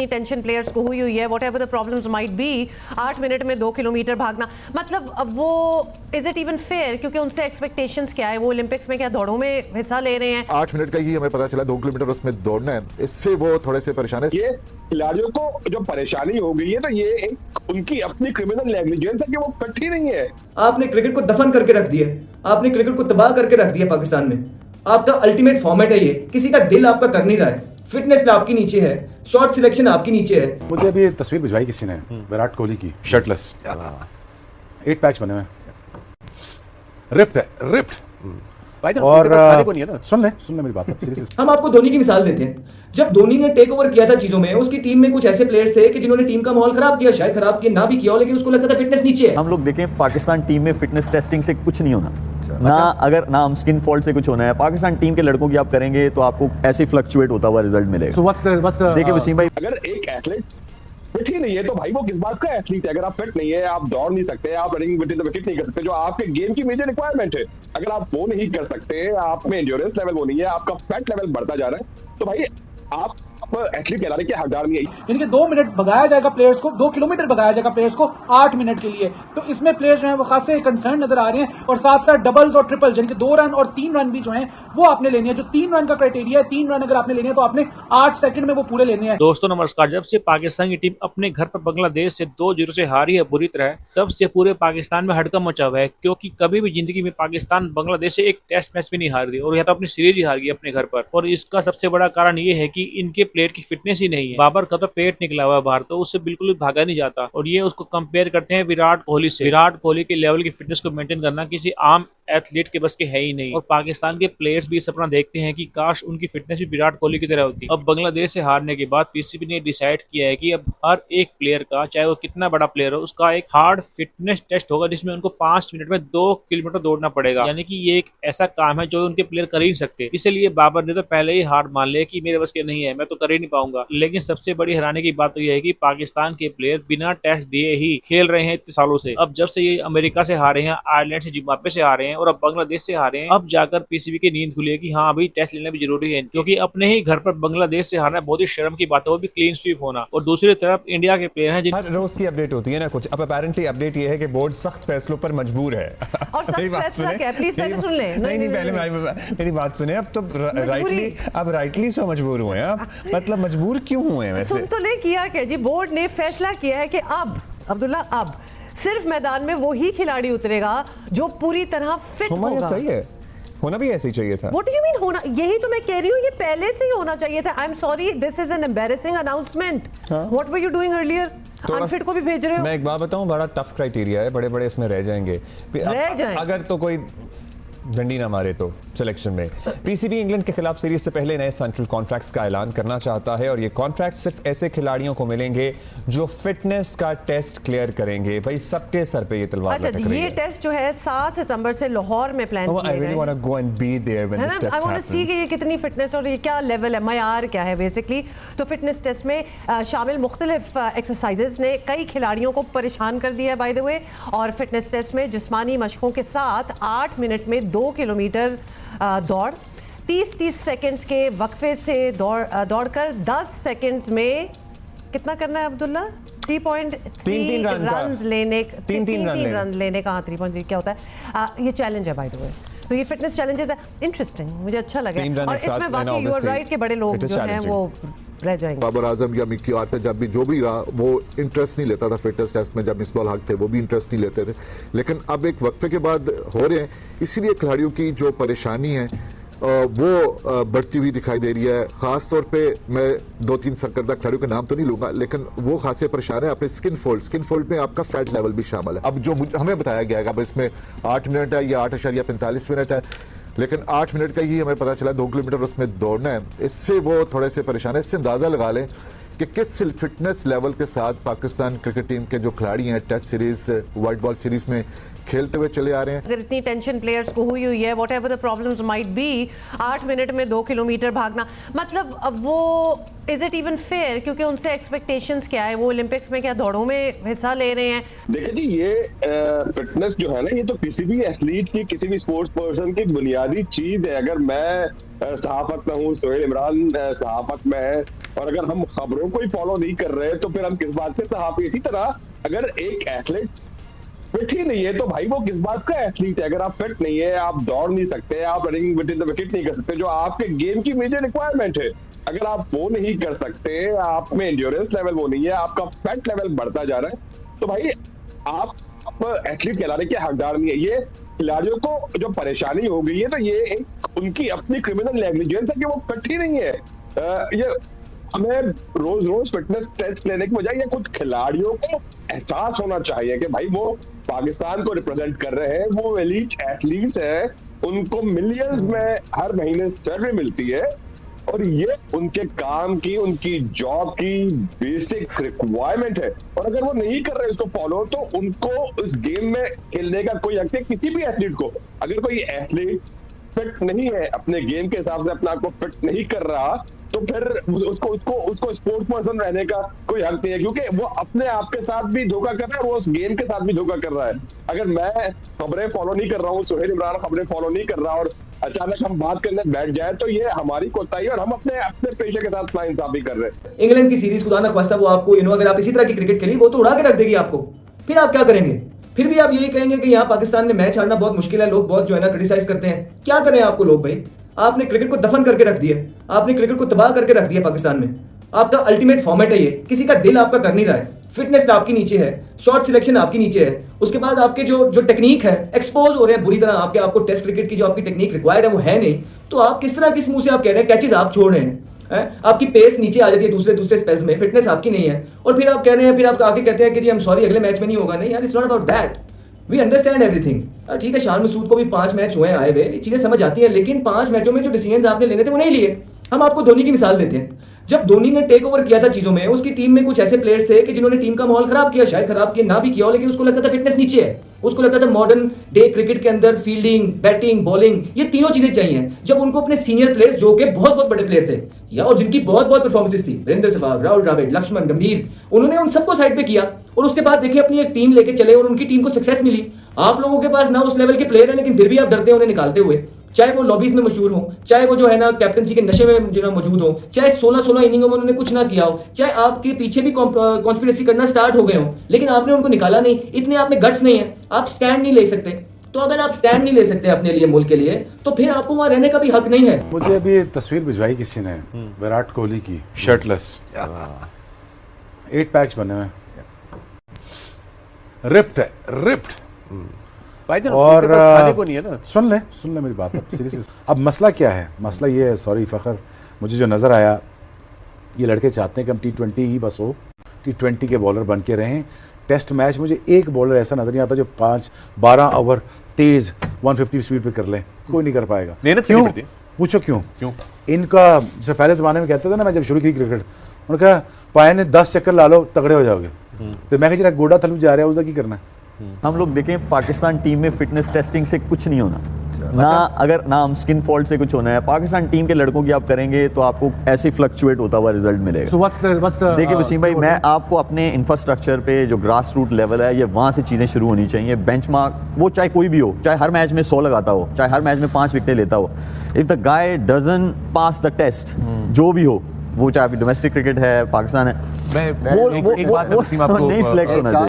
Tension players को हुई है, what ever the problems might be, 8 minute में 2 किलोमीटर भागना, मतलब अब वो इज इट इवन फेयर? क्योंकि उनसे एक्सपेक्टेशंस क्या है, वो ओलंपिक्स में क्या दौड़ों में हिस्सा ले रहे हैं। 8 मिनट का ही हमें पता चला 2 किलोमीटर उसमें दौड़ना है, इससे वो थोड़े से परेशान है। ये खिलाड़ियों को जो परेशानी हो गई है, तो ये एक उनकी अपनी क्रिमिनल नेग्लिजेंस है कि वो फिट ही नहीं है। आपने क्रिकेट को दफन करके रख दिया, आपने क्रिकेट को तबाह करके रख दिया पाकिस्तान में। आपका अल्टीमेट फॉर्मेट है ये, किसी का दिल आपका कर नहीं रहा है, फिटनेस आपकी नीचे है, शॉट सिलेक्शन आपकी नीचे है। मुझे अभी ये तस्वीर भिजवाई किसी ने विराट कोहली की, शर्टलेस, 8 पैच बने हुए, रिप्ड है, रिप्ड। और सुन ले मेरी बात सीरियसली। हम आपको धोनी की मिसाल देते हैं। जब धोनी ने टेक ओवर किया था चीजों में, उसकी टीम में कुछ ऐसे प्लेयर्स थे कि जिन्होंने टीम का माहौल खराब किया, शायद खराब किया ना भी किया हो, लेकिन उसको लगता था फिटनेस नीचे है। हम लोग देखें पाकिस्तान टीम में फिटनेस टेस्टिंग से कुछ नहीं होना, ना हम स्किन फॉल्ट से कुछ होना है। पाकिस्तान टीम के लड़कों की आप करेंगे तो आपको ऐसे फ्लक्चुएट होता हुआ रिजल्ट मिलेगा। So what's the देखिए वसीम भाई, अगर एक एथलीट फिट ही नहीं है तो भाई वो किस बात का एथलीट है? अगर आप फिट नहीं है, आप दौड़ नहीं सकते, आप रनिंग विकेट नहीं कर सकते, जो आपके गेम की मेजर रिक्वायरमेंट है, अगर आप वो नहीं कर सकते, आप में एंड्योरेंस लेवल वो नहीं है, आपका फैट लेवल बढ़ता जा रहा है, तो भाई आप एथलीट कहलाने के हकदार नहीं है। यानी कि 2 मिनट भगाया जाएगा प्लेयर्स को, 2 किलोमीटर भगाया जाएगा प्लेयर्स को 8 मिनट के लिए। तो इसमें प्लेयर्स जो है वो खासे कंसर्न नजर आ रहे हैं। और साथ साथ डबल्स और ट्रिपल, यानी कि 2 रन और 3 रन भी जो है वो आपने लेने हैं। जो 3 रन का क्राइटेरिया है, 3 रन अगर आपने लेने हैं तो आपने 8 सेकंड में वो पूरे लेने हैं। दोस्तों नमस्कार। जब से पाकिस्तान की टीम अपने घर पर बांग्लादेश से 2-0 से हारी है बुरी तरह, तब से पूरे पाकिस्तान में हड़कंप मचा हुआ है। क्योंकि कभी भी जिंदगी में पाकिस्तान बांग्लादेश से एक टेस्ट मैच भी नहीं हार रही, और यह तो अपनी सीरीज ही हार गई अपने घर पर। और इसका सबसे बड़ा कारण ये है कि इनके प्लेयर की फिटनेस ही नहीं है। बाबर का तो पेट निकला हुआ है बाहर, तो उससे बिल्कुल भी भागा नहीं जाता। और ये उसको कंपेयर करते हैं विराट कोहली से। विराट कोहली के लेवल की फिटनेस को मेंटेन करना किसी आम एथलीट के बस के है ही नहीं। और पाकिस्तान के प्लेयर्स भी सपना देखते हैं कि काश उनकी फिटनेस भी विराट कोहली की तरह होती। अब बांग्लादेश से हारने के बाद पीसीबी ने डिसाइड किया है कि अब हर एक प्लेयर का, चाहे वो कितना बड़ा प्लेयर हो, उसका एक हार्ड फिटनेस टेस्ट होगा, जिसमें उनको 5 मिनट में 2 किलोमीटर दौड़ना पड़ेगा। यानी कि ये एक ऐसा काम है जो उनके प्लेयर कर ही नहीं सकते। इसलिए बाबर ने तो पहले ही हार मान लिया कि मेरे बस के नहीं है, मैं तो कर ही नहीं पाऊंगा। लेकिन सबसे बड़ी हैरानी की बात तो यह है कि पाकिस्तान के प्लेयर बिना टेस्ट दिए ही खेल रहे हैं इतने सालों से। अब जब से ये अमेरिका से हारे हैं, आयरलैंड से, जिम्बाब्वे से हारे हैं और अब बांग्लादेश से हारे हैं, अब जाकर पीसीबी की नींद खुली है कि हाँ अभी टेस्ट लेना भी जरूरी है। क्योंकि अपने ही घर पर बांग्लादेश से हारना बहुत ही शर्म की बात है, वो भी क्लीन स्वीप होना। और दूसरी तरफ इंडिया के प्लेयर हैं हर रोज की अपडेट होती है ना कुछ। अब अपेरेंटली अपडेट ये है कि बोर्ड सख्त फैसलों पर मजबूर है। और सख्त फैसला क्या है? प्लीज पहले सुन ले। नहीं पहले मेरी बात सुने। अब तो राइटली सो मजबूर हुए हैं आप। मतलब मजबूर क्यों हुए हैं वैसे? सुन तो ले, किया क्या जी? बोर्ड ने फैसला किया है कि अब अब्दुल्ला, अब सिर्फ मैदान में वो ही खिलाड़ी उतरेगा जो पूरी तरह फिट होगा। सही है, होना भी ऐसे ही चाहिए था। What do you mean होना? यही तो मैं कह रही हूँ, ये पहले से ही होना चाहिए था। I'm sorry, this is an embarrassing announcement. What were you doing earlier? Unfit को भी भेज रहे हो। मैं एक बात बताऊं, बड़ा टफ क्राइटेरिया है, बड़े इसमें रह जाएंगे। अगर तो कोई डंडी ना मारे तो सिलेक्शन में। पीसीबी इंग्लैंड के खिलाफ सीरीज से पहले नए सेंट्रल कॉन्ट्रैक्ट्स का ऐलान करना चाहता है, और ये कॉन्ट्रैक्ट सिर्फ ऐसे खिलाड़ियों को मिलेंगे जो फिटनेस का टेस्ट क्लियर करेंगे। भाई सबके सर पे ये तलवार लटक रही है। ये टेस्ट जो है 7 सितंबर से लाहौर में प्लान किया गया है। I really want to go and be there when this test happens. I want to see कि ये कितनी फिटनेस और ये क्या लेवल है, मयार क्या है बेसिकली। तो फिटनेस टेस्ट में शामिल मुख्तलिफ एक्सरसाइजेस ने कई खिलाड़ियों को परेशान कर दिया है बाय द वे। और फिटनेस टेस्ट में जिस्मानी मशकों के साथ 8 मिनट में 2 किलोमीटर दौड़, 30 सेकंड्स के वक्फे से दौड़कर 10 सेकंड्स में कितना करना है अब्दुल्ला? 3.3 रन लेने, 3 रन लेने का। 3.3 क्या होता है? ये चैलेंज है बाय द वे। तो ये फिटनेस चैलेंजेस है, इंटरेस्टिंग, मुझे अच्छा लगा। और इसमें वाकई यू आर राइट कि बड़े लोग जो हैं वो रह जाएंगे। बाबर आजम या मिक्की आर्टेट जब भी जो भी रहा, वो इंटरेस्ट नहीं लेता था फिटनेस टेस्ट में। जब मिसबाह हक थे वो भी इंटरेस्ट नहीं लेते थे। लेकिन अब एक वक्फे के बाद हो रहे हैं, इसीलिए खिलाड़ियों की जो परेशानी है वो बढ़ती हुई दिखाई दे रही है। खास तौर पे मैं 2-3 सरकर्दा खिलाड़ियों के नाम तो नहीं लूंगा, लेकिन वो खासे परेशान है अपने स्किन फोल्ड में आपका फैट लेवल भी शामिल है। अब जो हमें बताया गया है, अब इसमें 8 मिनट है या 8.45 मिनट है, लेकिन 8 मिनट का ही हमें पता चला 2 किलोमीटर उसमें दौड़ना है, इससे वो थोड़े से परेशान है। इससे अंदाजा लगा लें कि किस फिटनेस लेवल के साथ पाकिस्तान क्रिकेट टीम के जो खिलाड़ी हैं test series, white ball series में खेलते हुए चले आ रहे हैं। अगर इतनी टेंशन प्लेयर्स को हुई है, what ever the problems might be, 8 minute में 2 किलोमीटर भागना, मतलब अब वो इज इट इवन फेयर? क्योंकि उनसे एक्सपेक्टेशंस क्या है, वो ओलंपिक्स में क्या दौड़ों में हिस्सा ले रहे हैं। देखिए जी, ये फिटनेस जो है ना, ये तो किसी भी एथलीट की, किसी भी स्पोर्ट्स पर्सन की बुनियादी चीज है। अगर मैं सहाफत में हूँ, सोहेल इमरान सहाफत में है, और अगर हम खबरों को ही फॉलो नहीं कर रहे तो फिर हम किस बात के सहाफी? इसी तरह अगर एक एथलीट फिट ही नहीं है तो भाई वो किस बात का एथलीट है? अगर आप फिट नहीं है, आप दौड़ नहीं सकते, आप रनिंग बिटवीन द विकेट नहीं कर सकते, जो आपके गेम की मेजर रिक्वायरमेंट है, अगर आप वो नहीं कर सकते, आप में एंड्योरेंस लेवल वो नहीं है, आपका फैट लेवल बढ़ता जा रहा है, तो भाई आप एथलीट कहलाने के हकदार नहीं है। ये खिलाड़ियों को जो परेशानी हो गई है तो ये एक उनकी अपनी क्रिमिनल नेग्लिजेंस है कि वो फिट ही नहीं है। ये हमें रोज रोज फिटनेस टेस्ट लेने की बजाय ये कुछ खिलाड़ियों को एहसास होना चाहिए कि भाई वो पाकिस्तान को रिप्रेजेंट कर रहे हैं, वो एलीट एथलीट्स हैं, उनको मिलियंस में हर महीने सैलरी मिलती है, और ये उनके काम की, उनकी जॉब की बेसिक रिक्वायरमेंट है, और अगर वो नहीं कर रहे इसको फॉलो तो उनको उस गेम में खेलने का कोई हक है किसी भी एथलीट को। अगर कोई एथलीट फिट नहीं है, अपने गेम के हिसाब से अपना को फिट नहीं कर रहा, तो फिर उसको स्पोर्ट्स पर्सन रहने का कोई हक नहीं है, क्योंकि वो अपने आप के साथ भी धोखा कर रहा है और वो उस गेम के साथ भी धोखा कर रहा है। अगर मैं खबरें फॉलो नहीं कर रहा हूँ, सोहेल इमरान खबरें फॉलो नहीं कर रहा और अचानक हम बात करने बैठ जाए तो ये हमारी कोताही है और हम अपने पेशे के साथ नाइंसाफी कर रहे हैं। इंग्लैंड की सीरीज खुदा ना ख्वास्ता वो आपको अगर आप इसी तरह की क्रिकेट खेली वो तो उड़ा के रख देगी आपको, फिर आप क्या करेंगे? फिर भी आप यही कहेंगे कि यहाँ पाकिस्तान में मैच हारना बहुत मुश्किल है, लोग बहुत जो है ना क्रिटिसाइज करते हैं। क्या करें आपको लोग? भाई आपने क्रिकेट को दफन करके रख दिया, आपने क्रिकेट को तबाह करके रख दिया पाकिस्तान में। आपका अल्टीमेट फॉर्मेट है ये, किसी का दिल आपका कर नहीं रहा है, फिटनेस आपकी नीचे है, शॉट सिलेक्शन आपकी नीचे है, उसके बाद आपके जो टेक्निक है एक्सपोज हो रहे हैं बुरी तरह, आपको टेस्ट क्रिकेट की जो आपकी टेक्निक रिक्वायर्ड है वो है नहीं, तो आप किस तरह किस मुंह से आप कह रहे हैं कैचेस आप छोड़ रहे हैं? आपकी पेस नीचे आ जाती है दूसरे स्पेल्स में, फिटनेस आपकी नहीं है, और फिर आप कह रहे हैं, फिर आप आगे कहते हैं कि जी हम सॉरी अगले मैच में नहीं होगा। नहीं यार, it's not about that, we understand everything. ठीक है, शान मसूद को भी 5 मैच हुए आए हुए, चीजें समझ आती हैं, लेकिन 5 मैचों में जो डिसीजंस आपने लेने थे वो नहीं लिए। हम आपको धोनी की मिसाल देते हैं, जब धोनी ने टेक ओवर किया था चीजों में, उसकी टीम में कुछ ऐसे प्लेयर्स थे कि जिन्होंने टीम का माहौल खराब किया, शायद खराब किया ना भी किया हो, लेकिन उसको लगता था फिटनेस नीचे है, उसको लगता था मॉडर्न डे क्रिकेट के अंदर फील्डिंग, बैटिंग, बॉलिंग, ये तीनों चीजें चाहिए। जब उनको अपने सीनियर प्लेयर्स जो कि बहुत बड़े प्लेयर थे या और जिनकी बहुत परफॉर्मेंसेस थी, वीरेंद्र सहवाग, राहुल द्रविड़, लक्ष्मण, गंभीर, उन्होंने उन सबको साइड पे किया और उसके बाद देखिए अपनी एक टीम लेके चले और उनकी टीम को सक्सेस मिली। आप लोगों के पास ना उस लेवल के प्लेयर है, लेकिन फिर भी आप डरते हैं उन्हें निकालते हुए, चाहे वो लॉबीज में मशहूर हो, चाहे वो जो है ना कैप्टनसी के नशे में जो ना मौजूद हो, चाहे 16 इनिंगों में उन्होंने कुछ ना किया हो, चाहे आपके पीछे भी कॉन्स्पिरेसी करना स्टार्ट हो गए हो, लेकिन आपने उनको निकाला नहीं। इतने आप में गट्स नहीं है, आप स्टैंड नहीं ले सकते। तो अगर आप स्टैंड नहीं ले सकते अपने लिए, मुल्क के लिए, तो फिर आपको वहां रहने का भी हक नहीं है। मुझे अभी तस्वीर भिजवाई किसी ने विराट कोहली की, शर्टलेस, 8 पैक्स बने हुए, रिप्ड है, रिप्ड। और खाने को नहीं है ना। सुन ले मेरी बात। अब मसला क्या है? मसला ये है, सॉरी फखर, मुझे जो नजर आया, ये लड़के चाहते हैं कि हम T20 ही बस हो, T20 के बॉलर बन के रहें। टेस्ट मैच मुझे एक बॉलर ऐसा नजर नहीं आता जो 5-12 ओवर तेज 150 स्पीड पे कर ले, कोई नहीं कर पाएगा। मेहनत क्यों? पड़ती है। पूछो क्यों? इनका जैसे पहले जमाने में कहते थे ना, मैं जब शुरू की क्रिकेट, उन्होंने कहा पाए ने 10 चक्कर ला लो तगड़े हो जाओगे, तो मैं कहा गोडा थलू जा रहा है, उसका की करना है। हम लोग देखें पाकिस्तान टीम में फिटनेस टेस्टिंग से कुछ नहीं होना, ना हम स्किन फॉल्ट से कुछ होना है। पाकिस्तान टीम के लड़कों की आप करेंगे तो आपको ऐसे फ्लक्चुएट होता हुआ रिजल्ट मिलेगा। देखिए वसीम भाई, मैं आपको अपने इंफ्रास्ट्रक्चर पे जो ग्रास रूट लेवल है, ये वहाँ से चीज़ें शुरू होनी चाहिए। बेंचमार्क वो चाहे कोई भी हो, चाहे हर मैच में 100 लगाता हो, चाहे हर मैच में 5 विकेटें लेता हो, if the guy doesn't pass the test, जो भी हो, वो चाहे डोमेस्टिक क्रिकेट है, पाकिस्तान है, वो नहीं सिलेक्ट होना चाहिए।